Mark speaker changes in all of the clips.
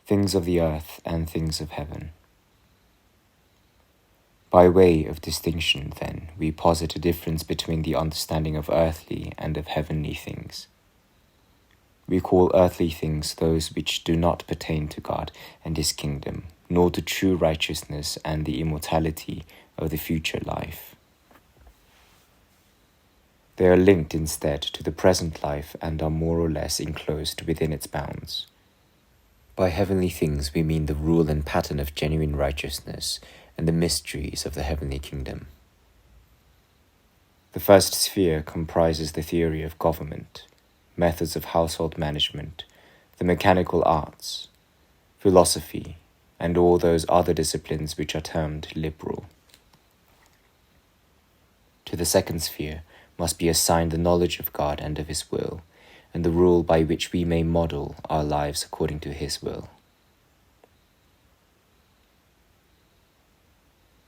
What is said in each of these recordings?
Speaker 1: Things of the earth and things of heaven. By way of distinction, then, we posit a difference between the understanding of earthly and of heavenly things. We call earthly things those which do not pertain to God and His kingdom, nor to true righteousness and the immortality of the future life. They are linked instead to the present life and are more or less enclosed within its bounds. By heavenly things we mean the rule and pattern of genuine righteousness and the mysteries of the heavenly kingdom. The first sphere comprises the theory of government, methods of household management, the mechanical arts, philosophy, and all those other disciplines which are termed liberal. To the second sphere must be assigned the knowledge of God and of His will, and the rule by which we may model our lives according to His will.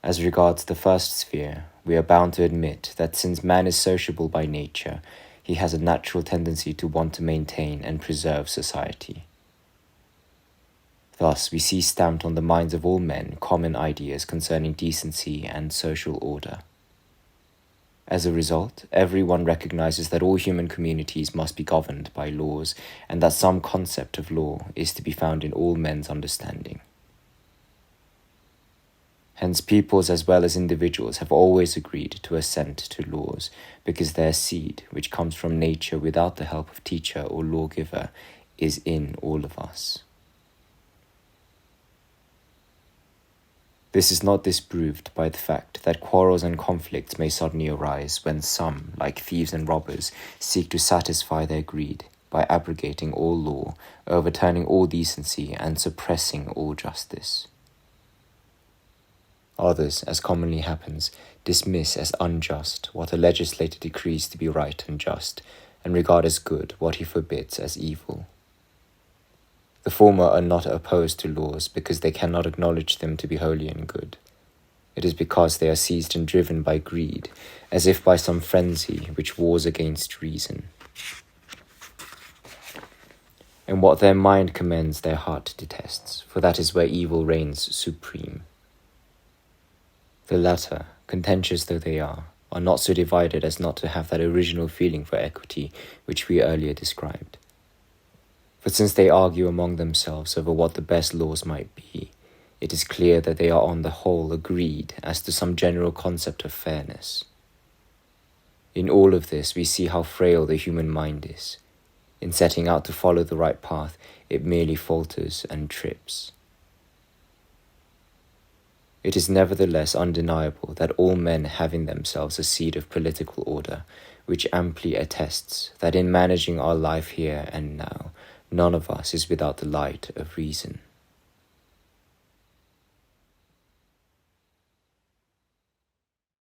Speaker 1: As regards the first sphere, we are bound to admit that since man is sociable by nature, he has a natural tendency to want to maintain and preserve society. Thus, we see stamped on the minds of all men common ideas concerning decency and social order. As a result, everyone recognizes that all human communities must be governed by laws, and that some concept of law is to be found in all men's understanding. Hence, peoples as well as individuals have always agreed to assent to laws, because their seed, which comes from nature without the help of teacher or lawgiver, is in all of us. This is not disproved by the fact that quarrels and conflicts may suddenly arise when some, like thieves and robbers, seek to satisfy their greed by abrogating all law, overturning all decency, and suppressing all justice. Others, as commonly happens, dismiss as unjust what a legislator decrees to be right and just, and regard as good what he forbids as evil. The former are not opposed to laws because they cannot acknowledge them to be holy and good. It is because they are seized and driven by greed, as if by some frenzy which wars against reason. And what their mind commends their heart detests, for that is where evil reigns supreme. The latter, contentious though they are not so divided as not to have that original feeling for equity which we earlier described. For since they argue among themselves over what the best laws might be, it is clear that they are on the whole agreed as to some general concept of fairness. In all of this we see how frail the human mind is. In setting out to follow the right path, it merely falters and trips. It is nevertheless undeniable that all men have in themselves a seed of political order, which amply attests that in managing our life here and now, none of us is without the light of reason.